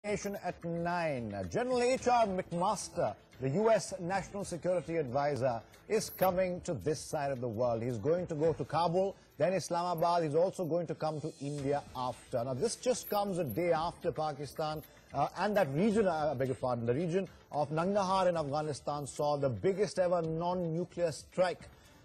Nation at 9. General H.R. McMaster, the US National Security Advisor, is coming to this side of the world. He's going to go to Kabul, then Islamabad. He's also going to come to India after. Now, this just comes a day after Pakistan and that region, I beg your pardon, the region of Nangarhar in Afghanistan saw the biggest ever non-nuclear strike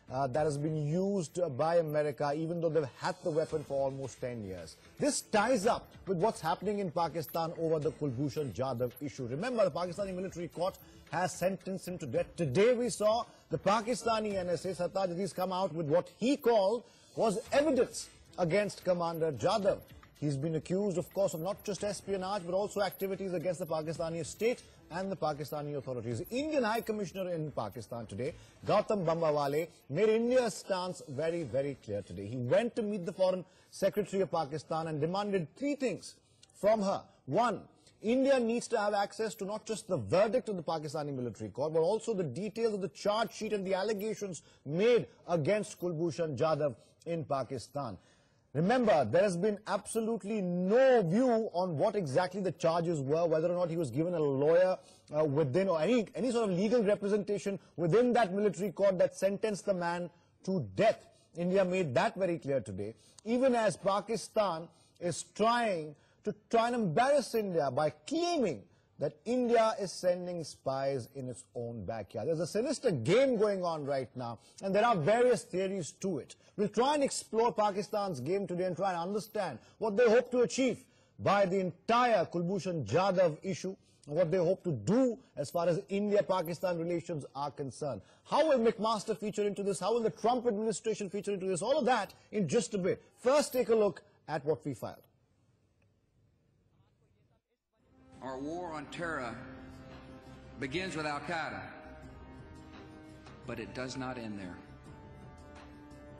that has been used by America, even though they've had the weapon for almost 10 years. This ties up with what's happening in Pakistan over the Kulbhushan Jadhav issue. Remember, the Pakistani military court has sentenced him to death. Today we saw the Pakistani NSA Sartaj Aziz come out with what he called was evidence against Commander Jadhav. He's been accused, of course, of not just espionage, but also activities against the Pakistani state and the Pakistani authorities. The Indian High Commissioner in Pakistan today, Gautam Bambawale, made India's stance very, very clear today. He went to meet the Foreign Secretary of Pakistan and demanded 3 things from her. 1, India needs to have access to not just the verdict of the Pakistani military court, but also the details of the charge sheet and the allegations made against Kulbhushan Jadhav in Pakistan. Remember, there has been absolutely no view on what exactly the charges were, whether or not he was given a lawyer within or any sort of legal representation within that military court that sentenced the man to death. India made that very clear today, even as Pakistan is trying and embarrass India by claiming that India is sending spies in its own backyard. There's a sinister game going on right now, and there are various theories to it. We'll try and explore Pakistan's game today and try and understand what they hope to achieve by the entire Kulbhushan Jadhav issue, and what they hope to do as far as India-Pakistan relations are concerned. How will McMaster feature into this? How will the Trump administration feature into this? All of that in just a bit. First, take a look at what we filed. Our war on terror begins with Al-Qaeda, but it does not end there.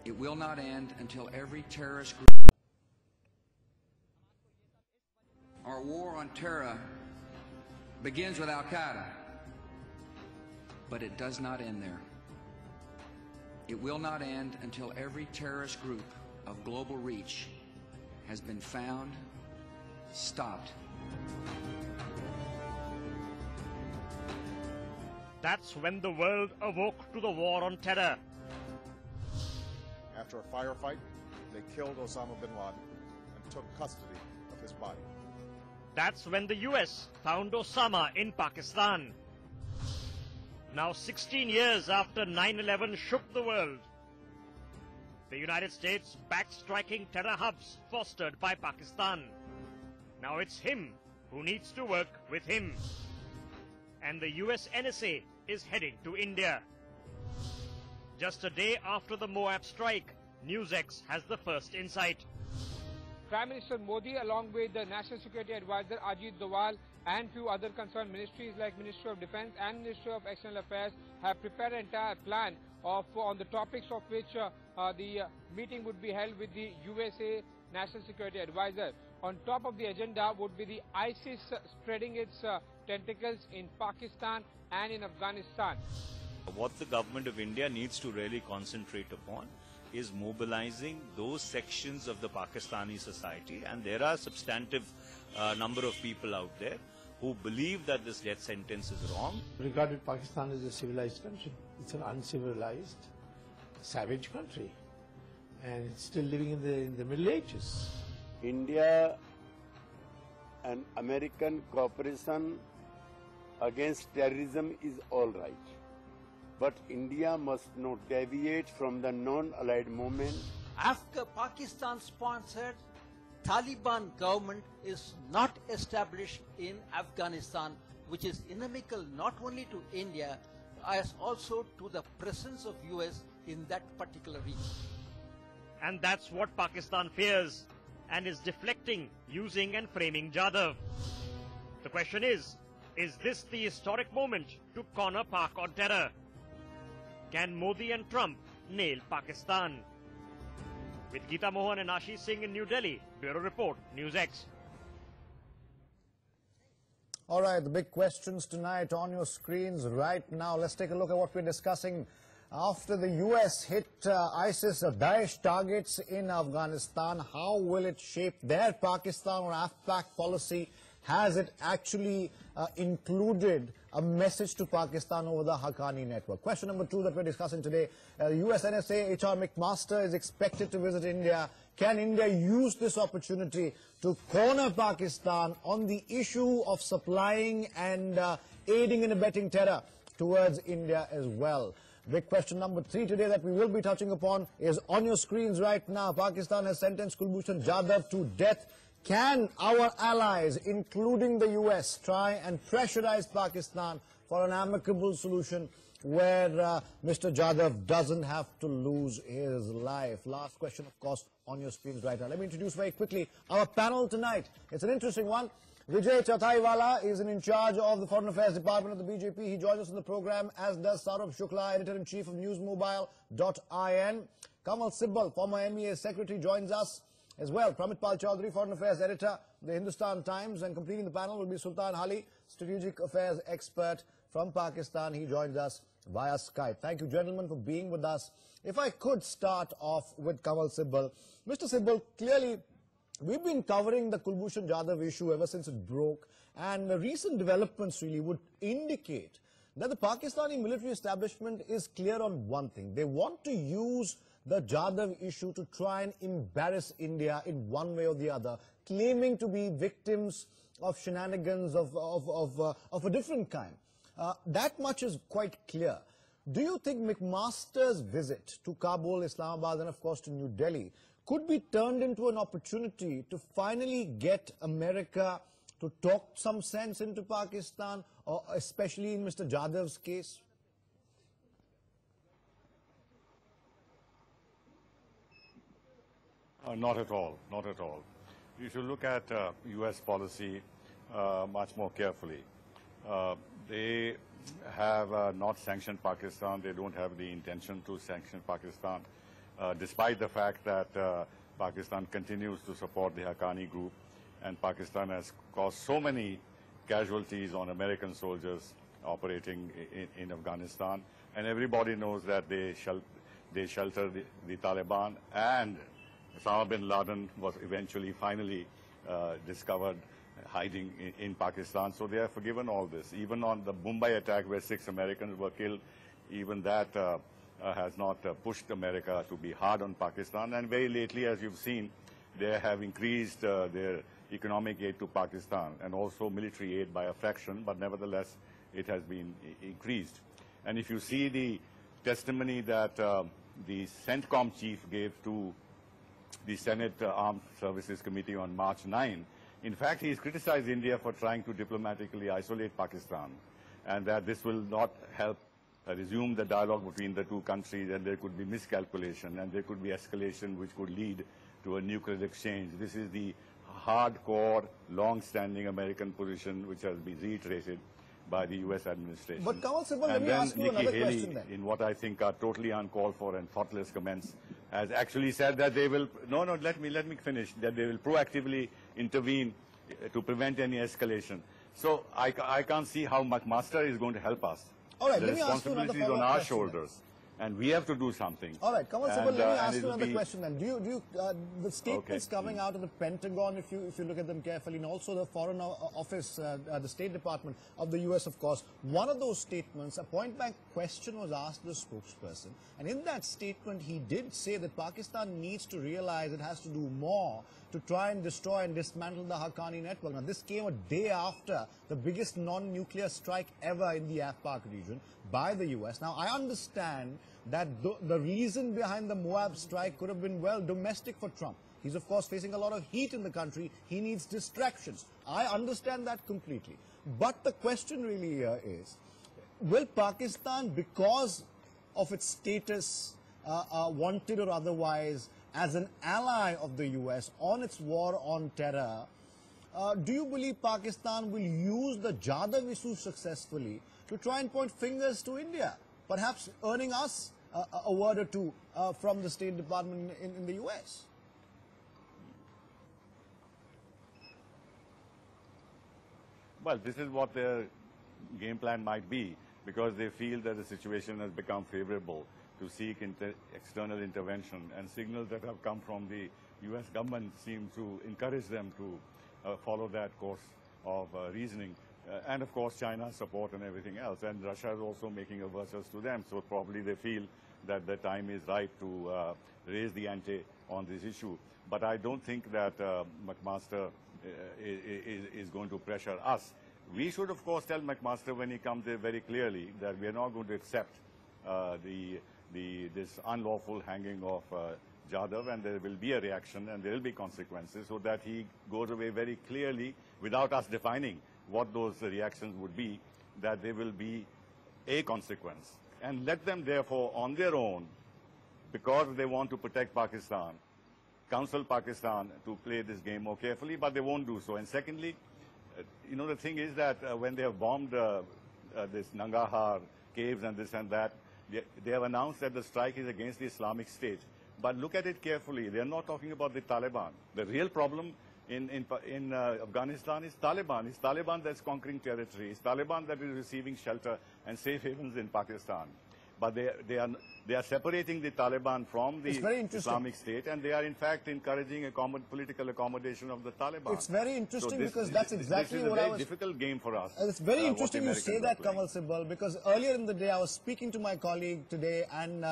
It will not end until every terrorist group. Our war on terror begins with Al-Qaeda, but it does not end there. It will not end until every terrorist group of global reach has been found, stopped. That's when the world awoke to the war on terror. After a firefight, they killed Osama bin Laden and took custody of his body. That's when the US found Osama in Pakistan. Now 16 years after 9/11 shook the world, the United States back striking terror hubs fostered by Pakistan. Now it's him who needs to work with him. And the US NSA is heading to India. Just a day after the Moab strike, NewsX has the first insight. Prime Minister Modi, along with the National Security Advisor Ajit Doval and few other concerned ministries like Ministry of Defense and Ministry of External Affairs, have prepared an entire plan on the topics of which the meeting would be held with the USA National Security Advisor. On top of the agenda would be the ISIS spreading its tentacles in Pakistan and in Afghanistan. What the government of India needs to really concentrate upon is mobilizing those sections of the Pakistani society, and there are substantive number of people out there who believe that this death sentence is wrong. Regarded Pakistan as a civilized country. It's an uncivilized, savage country, and it's still living in the Middle Ages. India and American cooperation against terrorism is all right, but India must not deviate from the non-allied movement. After Pakistan-sponsored Taliban government is not established in Afghanistan, which is inimical not only to India, as also to the presence of US in that particular region. And that's what Pakistan fears and is deflecting, using and framing Jadhav. The question is this the historic moment to corner Pak on terror? Can Modi and Trump nail Pakistan? With Geeta Mohan and Ashish Singh in New Delhi, Bureau Report, NewsX. All right, the big questions tonight on your screens right now. Let's take a look at what we're discussing. After the US hit ISIS Daesh targets in Afghanistan, how will it shape their Pakistan or AfPak policy has it actually included a message to Pakistan over the Haqqani network? Question number 2 that we're discussing today, US NSA HR McMaster is expected to visit India. Can India use this opportunity to corner Pakistan on the issue of supplying and aiding and abetting terror towards India as well? Big question number 3 today that we will be touching upon is on your screens right now. Pakistan has sentenced Kulbhushan Jadhav to death. Can our allies, including the US, try and pressurize Pakistan for an amicable solution where Mr. Jadhav doesn't have to lose his life? Last question, of course, on your screens right now. Let me introduce very quickly our panel tonight. It's an interesting one. Vijay Chauthaiwala is in charge of the Foreign Affairs Department of the BJP. He joins us in the program, as does Saurabh Shukla, editor-in-chief of newsmobile.in. Kanwal Sibbal, former MEA secretary, joins us as well. Pramit Chaudhari, Foreign Affairs editor of the Hindustan Times, and completing the panel will be Sultan Hali, strategic affairs expert from Pakistan. He joins us via Skype. Thank you, gentlemen, for being with us. If I could start off with Kanwal Sibbal. Mr. Sibbal, clearly we've been covering the Kulbhushan Jadhav issue ever since it broke, and the recent developments really would indicate that the Pakistani military establishment is clear on one thing. They want to use the Jadhav issue to try and embarrass India in one way or the other, claiming to be victims of shenanigans of a different kind. That much is quite clear. Do you think McMasters' visit to Kabul, Islamabad, and of course to New Delhi could be turned into an opportunity to finally get America to talk some sense into Pakistan, or especially in Mr. Jadhav's case? Not at all, not at all. You should look at US policy much more carefully. They have not sanctioned Pakistan. They don't have the intention to sanction Pakistan, despite the fact that Pakistan continues to support the Haqqani group, and Pakistan has caused so many casualties on American soldiers operating in Afghanistan. And everybody knows that they shelter the Taliban, and Osama bin Laden was eventually finally discovered hiding in Pakistan. So they have forgiven all this. Even on the Mumbai attack where 6 Americans were killed, even that has not pushed America to be hard on Pakistan. And very lately, as you've seen, they have increased their economic aid to Pakistan and also military aid by a fraction, but nevertheless, it has been increased. And if you see the testimony that the CENTCOM chief gave to the Senate Armed Services Committee on March 9, in fact, he's criticized India for trying to diplomatically isolate Pakistan, and that this will not help resume the dialogue between the two countries, and there could be miscalculation, and there could be escalation which could lead to a nuclear exchange. This is the hardcore, long-standing American position which has been reiterated by the US administration. But Kanwal Sibbal, let me ask you another question then. In what I think are totally uncalled for and thoughtless comments, has actually said that they will, let me finish, that they will proactively intervene to prevent any escalation. So I can't see how McMaster is going to help us. All right, the let me ask you another responsibility is on our shoulders, and we have to do something. All right, Kanwal Sibbal, let me ask you another question then. The statements coming out of the Pentagon, if you look at them carefully, and also the Foreign Office, the State Department of the US, of course, one of those statements, a point-blank question was asked to the spokesperson, and in that statement, he did say that Pakistan needs to realize it has to do more to try and destroy and dismantle the Haqqani network. Now, this came a day after the biggest non-nuclear strike ever in the AFPAC region by the US. Now, I understand that the reason behind the Moab strike could have been, well, domestic for Trump. He's, of course, facing a lot of heat in the country. He needs distractions. I understand that completely. But the question really here is, will Pakistan, because of its status, wanted or otherwise, as an ally of the US on its war on terror, do you believe Pakistan will use the Jadhav issue successfully to try and point fingers to India, perhaps earning us a word or two from the State Department in the US? Well, this is what their game plan might be, because they feel that the situation has become favorable to seek external intervention, and signals that have come from the US government seem to encourage them to follow that course reasoning. And of course China's support and everything else. And Russia is also making overtures to them. So probably they feel that the time is right to raise the ante on this issue. But I don't think that McMaster is going to pressure us. We should, of course, tell McMaster when he comes there very clearly that we are not going to accept this unlawful hanging of Jadhav, and there will be a reaction and there will be consequences, so that he goes away very clearly without us defining what those reactions would be, that there will be a consequence. And let them therefore on their own, because they want to protect Pakistan, counsel Pakistan to play this game more carefully, but they won't do so. And secondly, you know, the thing is that when they have bombed this Nangarhar caves and this and that, they have announced that the strike is against the Islamic State. But look at it carefully. They are not talking about the Taliban. The real problem in Afghanistan is Taliban. It's Taliban that's conquering territory. It's Taliban that is receiving shelter and safe havens in Pakistan. But they are separating the Taliban from the Islamic State, and they are in fact encouraging a political accommodation of the Taliban. It's very interesting, so because that's exactly what I was... This is a very difficult game for us. It's very interesting you say that, Kanwal Sibbal, because earlier in the day I was speaking to my colleague today, and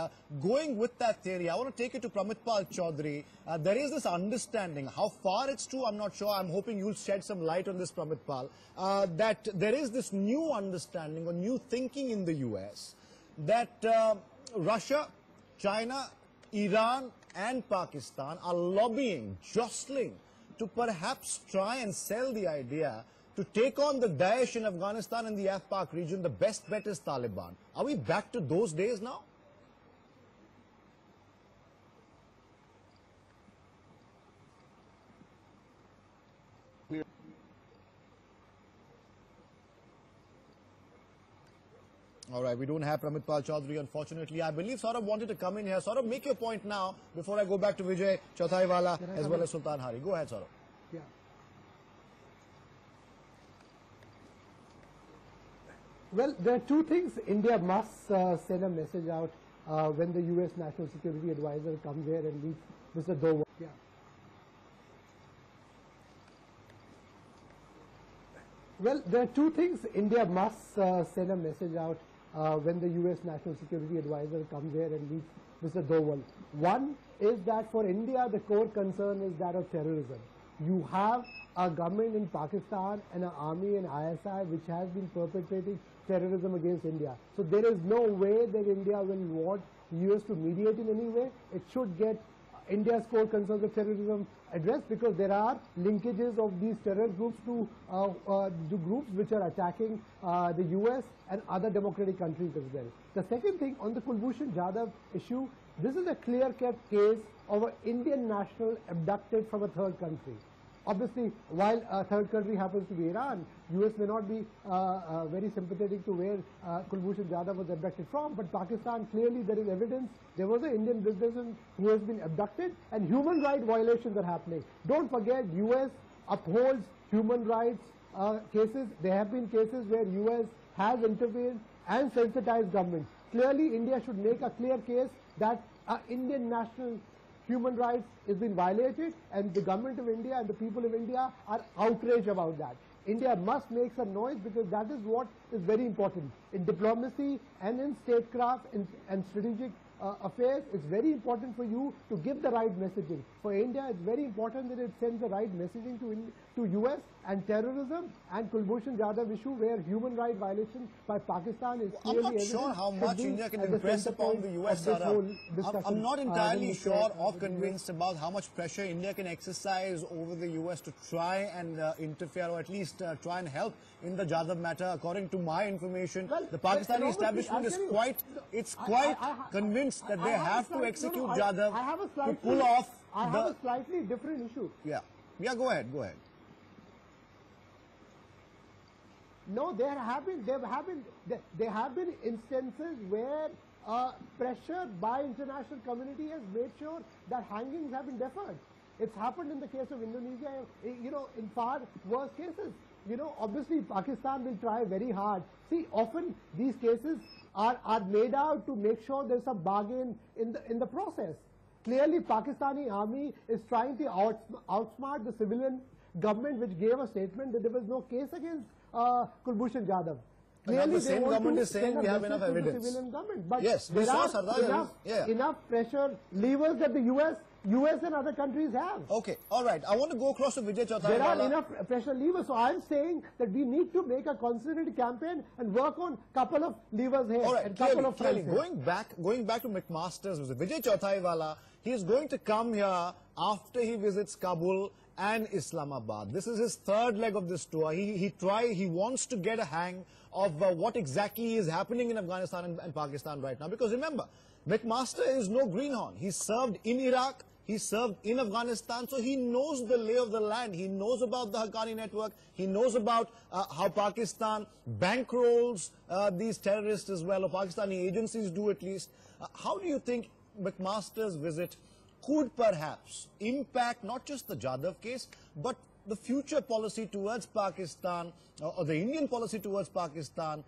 going with that theory, I want to take it to Pramit Chaudhari. There is this understanding, how far it's true I'm not sure, I'm hoping you'll shed some light on this, Pramit Pal, that there is this new understanding or new thinking in the US that Russia, China, Iran and Pakistan are lobbying, jostling to perhaps try and sell the idea to take on the Daesh in Afghanistan and the Afpak region. The best bet is Taliban. Are we back to those days now? All right, we don't have Pramit Chaudhari, unfortunately. I believe Saurabh wanted to come in here. Saurabh, make your point now before I go back to Vijay, Chauthaiwala, as well as Sultan Hali. Go ahead, Saurabh. Yeah. Well, there are two things. India must send a message out when the US National Security Advisor comes here and meets Mr. Doval. Yeah. Well, there are two things. India must send a message out when the US National Security Advisor comes here and meets Mr. Doval. One is that for India, the core concern is that of terrorism. You have a government in Pakistan and an army and ISI which has been perpetrating terrorism against India. So there is no way that India will want US to mediate in any way. It should get India's core concerns of terrorism addressed, because there are linkages of these terror groups to groups which are attacking the US and other democratic countries as well. The second thing, on the Kulbhushan Jadhav issue, this is a clear-cut case of an Indian national abducted from a third country. Obviously, while a third country happens to be Iran, US may not be very sympathetic to where Kulbhushan Jadhav was abducted from, but Pakistan, clearly there is evidence there was an Indian businessman who has been abducted, and human rights violations are happening. Don't forget, US upholds human rights cases. There have been cases where US has intervened and sensitized governments. Clearly, India should make a clear case that Indian national human rights is being violated, and the government of India and the people of India are outraged about that. India must make some noise, because that is what is very important. In diplomacy and in statecraft and strategic affairs, it's very important for you to give the right messaging. For India, it's very important that it sends the right messaging to US, and terrorism and Kulbhushan Jadhav issue, where human rights violation by Pakistan is clearly evident. I'm not sure how much India can impress upon the US. I'm not entirely sure or convinced about how much pressure India can exercise over the US to try and interfere, or at least try and help in the Jadhav matter. According to my information, the Pakistani establishment is quite convinced that they have to execute Jadhav to pull off. I have a slightly different issue. Yeah, go ahead. No, there have been instances where pressure by international community has made sure that hangings have been deferred. It's happened in the case of Indonesia, in far worse cases. Obviously Pakistan will try very hard. See, often these cases are made out to make sure there's a bargain in the process. Clearly, Pakistani army is trying to outsmart the government which gave a statement that there was no case against Kulbhushan Jadhav. Clearly, the same government is saying we have enough evidence. Civilian government. But yes, there are enough pressure levers that the US and other countries have. Okay, all right. I want to go across to Vijay Chauthaiwala. There are enough pressure levers. So I'm saying that we need to make a concerted campaign and work on a couple of levers here. All right, and couple of clearly. Going back to McMasters, Vijay Chauthaiwala, he is going to come here after he visits Kabul and Islamabad. This is his third leg of this tour. He wants to get a hang of what exactly is happening in Afghanistan and Pakistan right now. Because remember, McMaster is no greenhorn. He served in Iraq, he served in Afghanistan, so he knows the lay of the land. He knows about the Haqqani network. He knows about how Pakistan bankrolls these terrorists as well, or Pakistani agencies do at least. How do you think McMaster's visit could perhaps impact not just the Jadhav case, but the future policy towards Pakistan, or the Indian policy towards Pakistan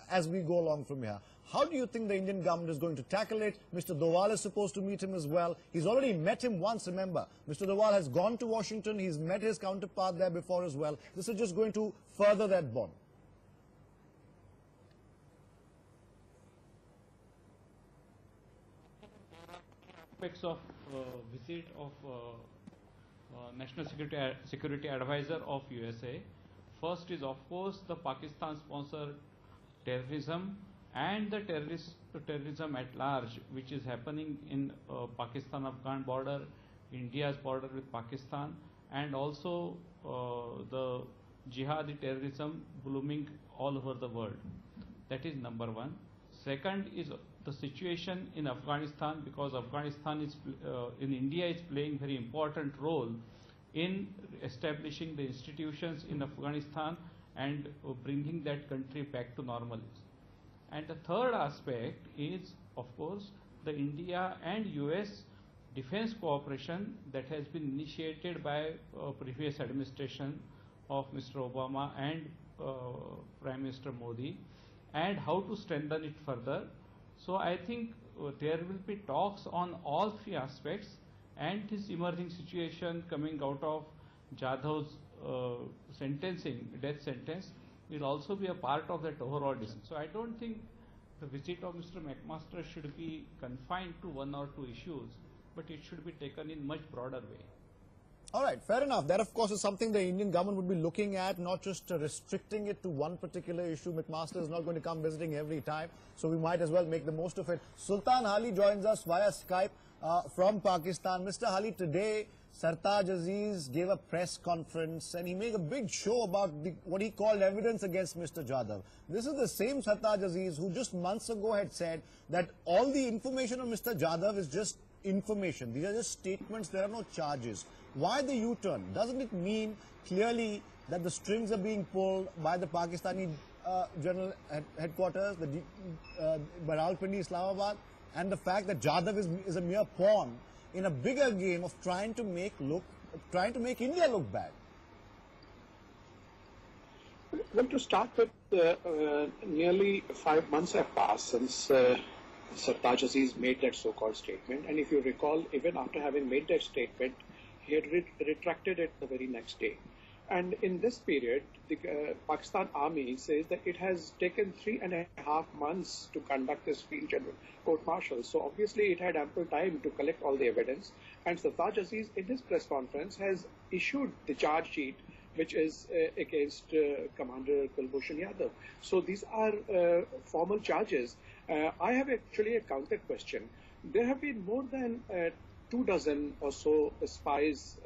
as we go along from here? How do you think the Indian government is going to tackle it? Mr. Doval is supposed to meet him as well. He's already met him once, remember. Mr. Doval has gone to Washington. He's met his counterpart there before as well. This is just going to further that bond. Aspects of visit of National Security Advisor of USA. First is, of course, the Pakistan-sponsored terrorism and the terrorism at large, which is happening in Pakistan-Afghan border, India's border with Pakistan, and also the jihadi terrorism blooming all over the world. That is number one. Second is the situation in Afghanistan, because Afghanistan is in India is playing very important role in establishing the institutions in Afghanistan and bringing that country back to normalcy. And the third aspect is, of course, the India and US defense cooperation that has been initiated by previous administration of Mr. Obama and Prime Minister Modi, and how to strengthen it further. So I think there will be talks on all three aspects, and this emerging situation coming out of Jadhav's sentencing, death sentence, will also be a part of that overall decision. So I don't think the visit of Mr. McMaster should be confined to one or two issues, but it should be taken in much broader way. All right, fair enough. That, of course, is something the Indian government would be looking at, not just restricting it to one particular issue. McMaster is not going to come visiting every time, so we might as well make the most of it. Sultan Hali joins us via Skype from Pakistan. Mr. Hali, today, Sartaj Aziz gave a press conference and he made a big show about what he called evidence against Mr. Jadhav. This is the same Sartaj Aziz who just months ago had said that all the information on Mr. Jadhav is just information. These are just statements, there are no charges. Why the U-turn? Doesn't it mean clearly that the strings are being pulled by the Pakistani General Headquarters, the Rawalpindi, Islamabad, and the fact that Jadhav is a mere pawn in a bigger game of trying to make India look bad? Well, to start with, nearly 5 months have passed since Sartaj Aziz made that so-called statement, and if you recall, even after having made that statement, he had retracted it the very next day. And in this period, the Pakistan Army says that it has taken 3.5 months to conduct this field general court-martial. So obviously it had ample time to collect all the evidence. And Sartaj Aziz, in his press conference, has issued the charge sheet, which is against Commander Kulbhushan Jadhav. So these are formal charges. I have actually a counter question. There have been more than 24 or so spies,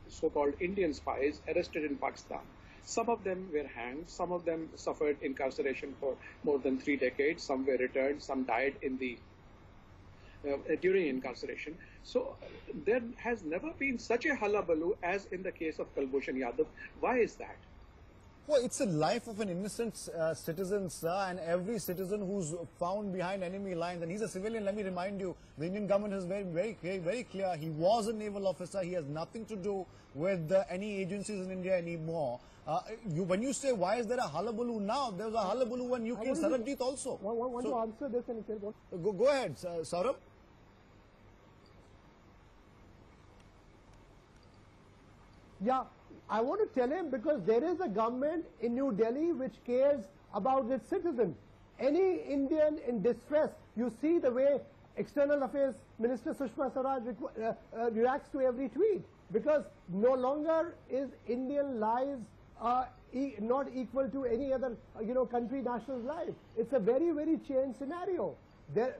so-called Indian spies, arrested in Pakistan. Some of them were hanged, some of them suffered incarceration for more than 3 decades, some were returned, some died in the during incarceration. So there has never been such a hullabaloo as in the case of Kulbhushan Jadhav. Why is that? Well, it's the life of an innocent citizen, sir, and every citizen who's found behind enemy lines, and he's a civilian, let me remind you, the Indian government is very clear. He was a naval officer. He has nothing to do with any agencies in India anymore. When you say, why is there a hullabaloo now? There was a hullabaloo when you killed Sarabjit also. I want to answer this and say what? Go ahead, Saurabh. Yeah, I want to tell him, because there is a government in New Delhi which cares about its citizens. Any Indian in distress, you see the way External Affairs Minister Sushma Swaraj reacts to every tweet, because no longer is Indian lives not equal to any other country national's life. It's a very, very changed scenario.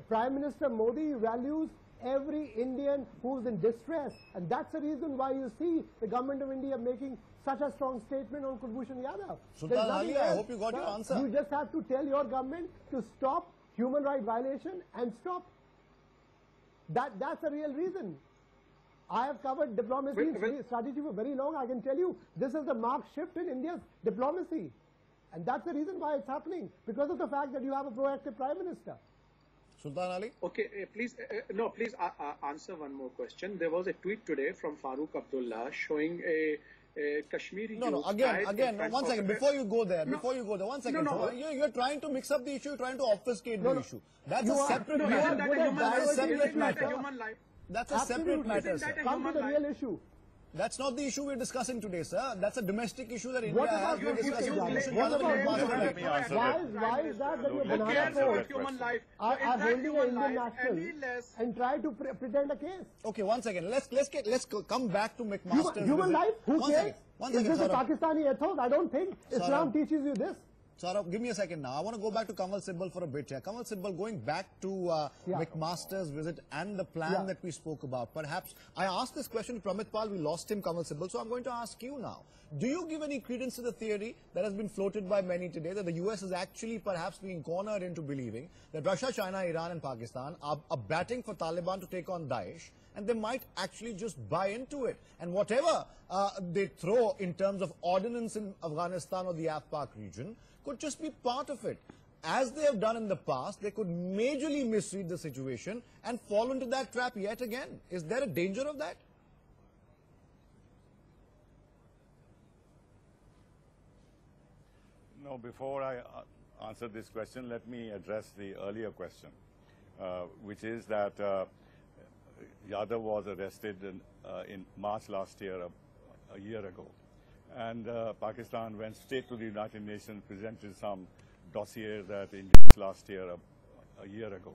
Prime Minister Modi values every Indian who's in distress, and that's the reason why you see the government of India making such a strong statement on Kulbhushan Jadhav. Sultan Hali, I hope you got your answer. You just have to tell your government to stop human rights violation and stop. That's the real reason. I have covered diplomacy strategy for very long. I can tell you this is the marked shift in India's diplomacy, and that's the reason why it's happening, because of the fact that you have a proactive Prime Minister. Sultan Ali? Okay, please answer one more question. There was a tweet today from Farooq Abdullah showing a Kashmiri. Again, one second, before you go there, one second. You're trying to mix up the issue, you're trying to obfuscate the issue. That's a separate matter. That's a separate matter, sir. Come to the real issue. That's not the issue we're discussing today, sir. That's a domestic issue that India has. We're discussing why is that your banana coats are holding an Indian national and try to pretend a case? Okay, one second. Let's come back to McMasters. Human life? Who cares? Is this a Pakistani ethos? I don't think Islam teaches you this. Saurabh, give me a second now. I want to go back to Kanwal Sibbal for a bit here. Kanwal Sibbal, going back to McMasters' visit and the plan that we spoke about. Perhaps, I asked this question to Pramit Pal, we lost him, Kanwal Sibbal, so I'm going to ask you now. Do you give any credence to the theory that has been floated by many today, that the US is actually perhaps being cornered into believing that Russia, China, Iran and Pakistan are batting for Taliban to take on Daesh, and they might actually just buy into it? And whatever they throw in terms of ordnance in Afghanistan or the AFPAC region could just be part of it. As they have done in the past, they could majorly misread the situation and fall into that trap yet again. Is there a danger of that? No, before I answer this question, let me address the earlier question, which is that Yadav was arrested in March last year, a year ago. And Pakistan went straight to the United Nations, presented some dossier that India last year, a year ago.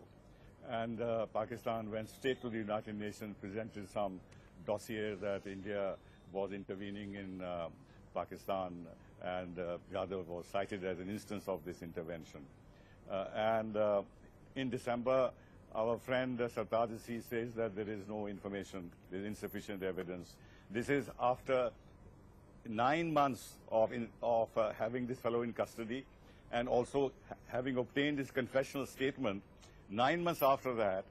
And Pakistan went straight to the United Nations, presented some dossier that India was intervening in Pakistan, and Yadav was cited as an instance of this intervention. In December, our friend Sartaj Aziz says that there is no information, there is insufficient evidence. This is after 9 months of having this fellow in custody, and also having obtained his confessional statement. 9 months after that,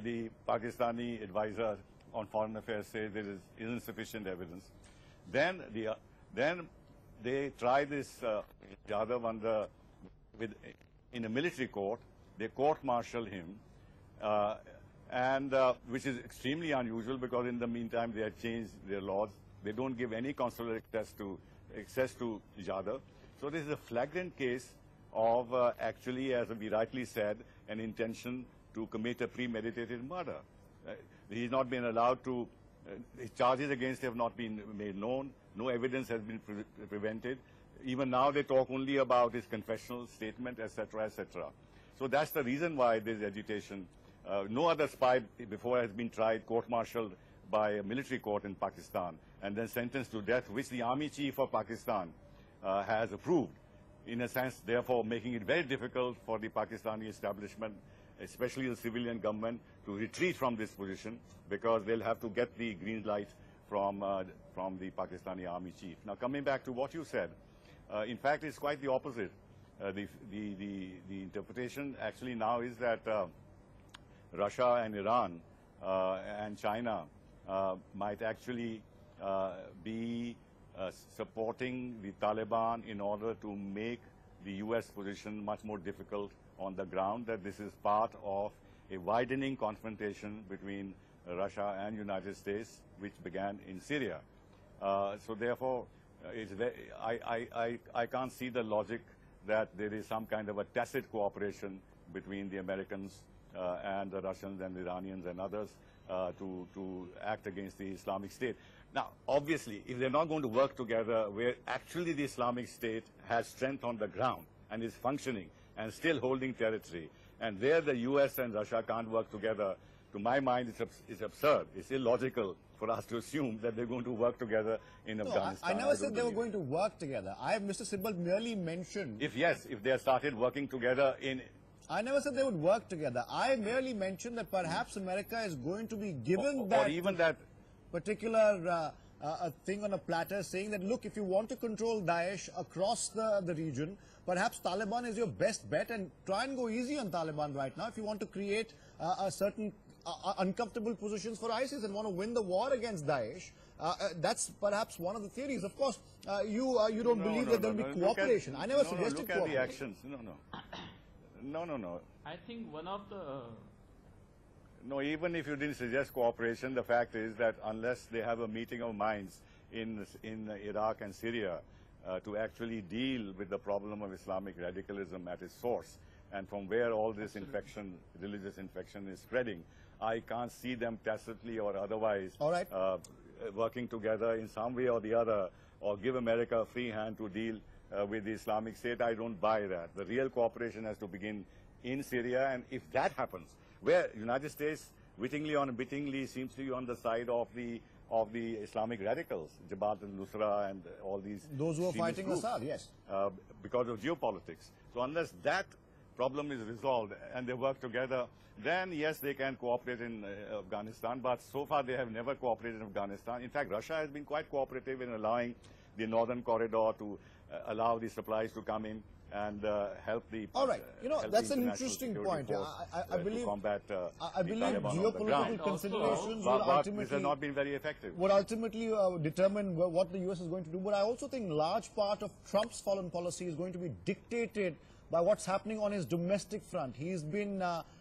the Pakistani advisor on foreign affairs says there is insufficient evidence. Then they try this Yadav in a military court. They court-martial him, which is extremely unusual, because in the meantime they have changed their laws. They don't give any consular access to Jadhav. So this is a flagrant case of actually, as we rightly said, an intention to commit a premeditated murder. He's not been allowed to, his charges against him have not been made known, no evidence has been prevented. Even now they talk only about his confessional statement, etc., etc. So that's the reason why there's agitation. No other spy before has been tried, court-martialed by a military court in Pakistan, and then sentenced to death, which the army chief of Pakistan has approved, in a sense, therefore making it very difficult for the Pakistani establishment, especially the civilian government, to retreat from this position, because they'll have to get the green light from the Pakistani army chief. Now, coming back to what you said, in fact, it's quite the opposite. The interpretation actually now is that Russia and Iran and China might actually be supporting the Taliban in order to make the US position much more difficult on the ground, that this is part of a widening confrontation between Russia and United States, which began in Syria. So therefore, I can't see the logic that there is some kind of a tacit cooperation between the Americans and the Russians and the Iranians and others to act against the Islamic State. Now, obviously, if they're not going to work together where actually the Islamic State has strength on the ground and is functioning and still holding territory, and where the US and Russia can't work together, to my mind, it's absurd. It's illogical for us to assume that they're going to work together in Afghanistan. I never said they were going to work together. Mr. Sibbal merely mentioned... If they have started working together in... I never said they would work together. I merely mentioned that perhaps America is going to be given that... Or even that... particular thing on a platter, saying that, look, if you want to control Daesh across the region, perhaps Taliban is your best bet, and try and go easy on Taliban right now if you want to create a certain uncomfortable positions for ISIS and want to win the war against Daesh. That's perhaps one of the theories. Of course, you don't believe that there will be cooperation. I never suggested cooperation. Look at the actions. No. I think one of the... No, even if you didn't suggest cooperation, the fact is that unless they have a meeting of minds in Iraq and Syria to actually deal with the problem of Islamic radicalism at its source, and from where all this infection, religious infection, is spreading, I can't see them tacitly or otherwise working together in some way or the other, or give America a free hand to deal with the Islamic State. I don't buy that. The real cooperation has to begin in Syria, and if that happens, where the United States wittingly or unwittingly seems to be on the side of the Islamic radicals, Jabhat al-Nusra and all these... Those who are fighting Assad, yes. Because of geopolitics. So unless that problem is resolved and they work together, then yes, they can cooperate in Afghanistan, but so far they have never cooperated in Afghanistan. In fact, Russia has been quite cooperative in allowing the northern corridor to allow the supplies to come in and help the... All right, that's an interesting point. I believe geopolitical considerations would ultimately... This has not been very effective. Would ultimately determine what the US is going to do. But I also think large part of Trump's foreign policy is going to be dictated by what's happening on his domestic front. He's been,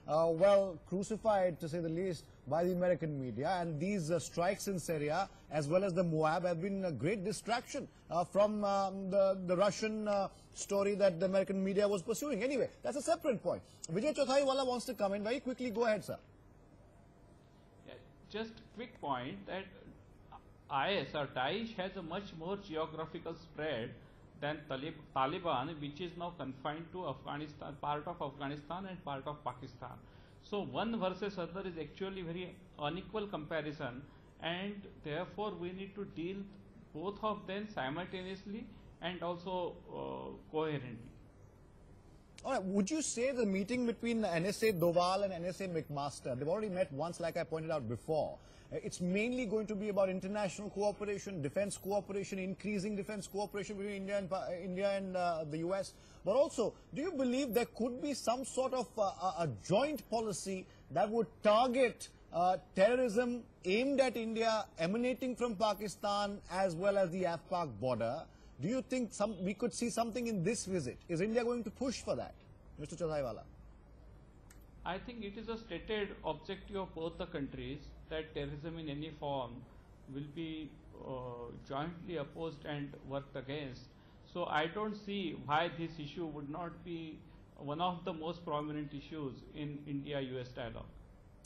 well, crucified, to say the least, by the American media, and these strikes in Syria, as well as the Moab, have been a great distraction from the Russian story that the American media was pursuing. Anyway, that's a separate point. Vijay Chauthaiwala wants to come in very quickly. Go ahead, sir. Yeah, just a quick point that IS or Daesh has a much more geographical spread than Taliban, which is now confined to Afghanistan, part of Afghanistan and part of Pakistan. So one versus other is actually very unequal comparison, and therefore we need to deal both of them simultaneously and also coherently. All right, would you say the meeting between NSA Doval and NSA McMaster, they've already met once, like I pointed out before, it's mainly going to be about international cooperation, defense cooperation, increasing defense cooperation between India and the US. But also, do you believe there could be some sort of a joint policy that would target terrorism aimed at India, emanating from Pakistan as well as the Af-Pak border? Do you think we could see something in this visit? Is India going to push for that, Mr. Chauthaiwala? I think it is a stated objective of both the countries that terrorism in any form will be jointly opposed and worked against. So I don't see why this issue would not be one of the most prominent issues in India-US dialogue.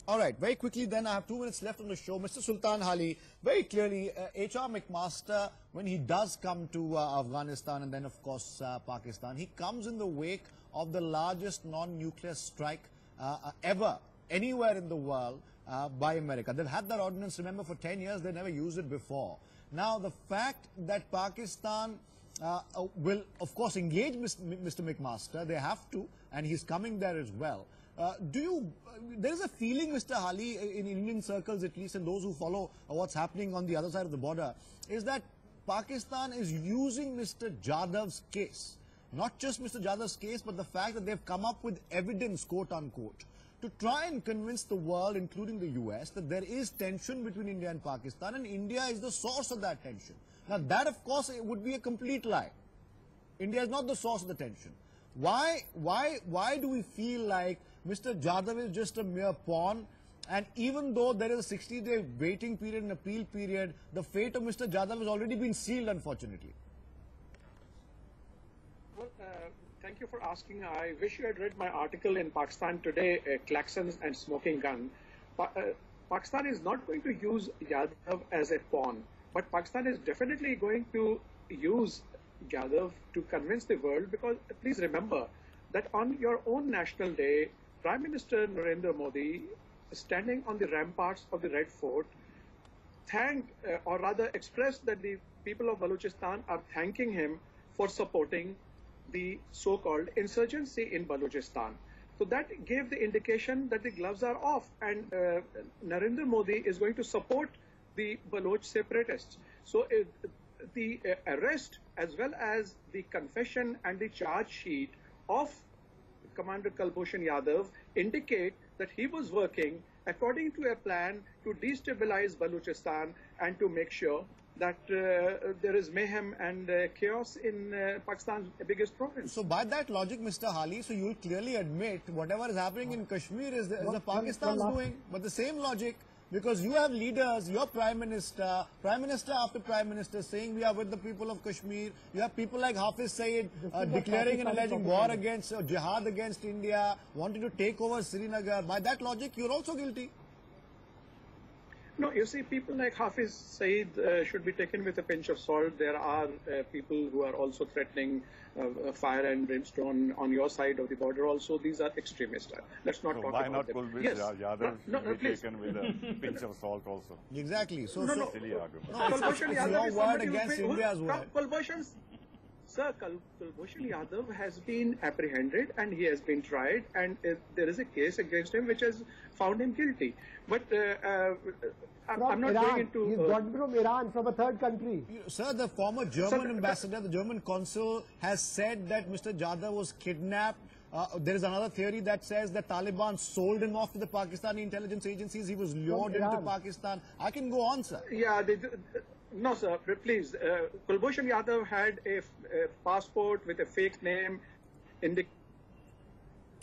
All right, very quickly then, I have 2 minutes left on the show. Mr. Sultan Hali, very clearly, H.R. McMaster, when he does come to Afghanistan and then, of course, Pakistan, he comes in the wake of the largest non-nuclear strike ever, anywhere in the world, by America. They've had that ordinance, remember, for 10 years. They never used it before. Now, the fact that Pakistan will, of course, engage Mr. McMaster, they have to, and he's coming there as well. There is a feeling, Mr. Hali, in Indian circles at least, and those who follow what's happening on the other side of the border, is that Pakistan is using Mr. Jadhav's case, not just Mr. Jadhav's case, but the fact that they've come up with evidence, quote unquote, to try and convince the world, including the US, that there is tension between India and Pakistan, and India is the source of that tension. Now that, of course, it would be a complete lie. India is not the source of the tension. Why do we feel like Mr. Jadhav is just a mere pawn, and even though there is a 60-day waiting period and appeal period, the fate of Mr. Jadhav has already been sealed, unfortunately? Well, thank you for asking. I wish you had read my article in Pakistan Today, Klaxons and Smoking Gun. Pakistan is not going to use Jadhav as a pawn. But Pakistan is definitely going to use Jadhav to convince the world, because please remember that on your own national day, Prime Minister Narendra Modi, standing on the ramparts of the Red Fort, or rather expressed that the people of Balochistan are thanking him for supporting the so-called insurgency in Balochistan. So that gave the indication that the gloves are off, and Narendra Modi is going to support the Baloch separatists. So the arrest as well as the confession and the charge sheet of Commander Kulbhushan Jadhav indicate that he was working according to a plan to destabilize Balochistan and to make sure that there is mayhem and chaos in Pakistan's biggest province. So by that logic, Mr. Hali, so you will clearly admit whatever is happening in Kashmir is the Pakistan's doing, but the same logic, because you have leaders, your Prime Minister after Prime Minister saying we are with the people of Kashmir. You have people like Hafiz Saeed declaring and alleging war against, jihad against India, wanting to take over Srinagar. By that logic, you're also guilty. No, you see, people like Hafiz Saeed should be taken with a pinch of salt. There are people who are also threatening fire and brimstone on your side of the border also. These are extremists. Let's not talk about them. Why not Kulbhushan Jadhav be taken with a pinch of salt also? Exactly. So, silly argument. Kulbhushan Jadhav is word against India's word. Kulbhushan Jadhav has been apprehended and he has been tried, and there is a case against him which has found him guilty. But I'm not going into... He's gotten from Iran, from a third country. Sir, the former German ambassador, the German consul, has said that Mr. Jadhav was kidnapped. There is another theory that says that Taliban sold him off to the Pakistani intelligence agencies. He was lured into Pakistan. I can go on, sir. Yeah, no, sir, please. Kulbhushan Jadhav had a passport with a fake name indicating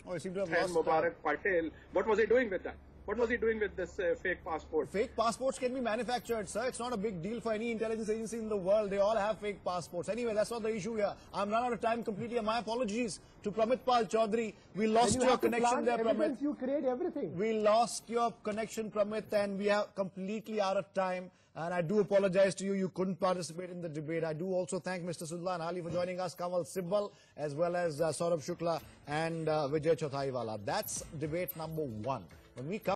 Mubarak Patel. What was he doing with that? What was he doing with this fake passport? Fake passports can be manufactured, sir. It's not a big deal for any intelligence agency in the world. They all have fake passports. Anyway, that's not the issue here. I'm run out of time completely. My apologies to Pramit Pal Chaudhary. We lost your connection there, Pramit. You create everything. We lost your connection, Pramit, and we are completely out of time. And I do apologize to you. You couldn't participate in the debate. I do also thank Mr. Sultan Hali for joining us, Kanwal Sibbal, as well as Saurabh Shukla and Vijay Chauthaiwala. That's debate number 1. When we come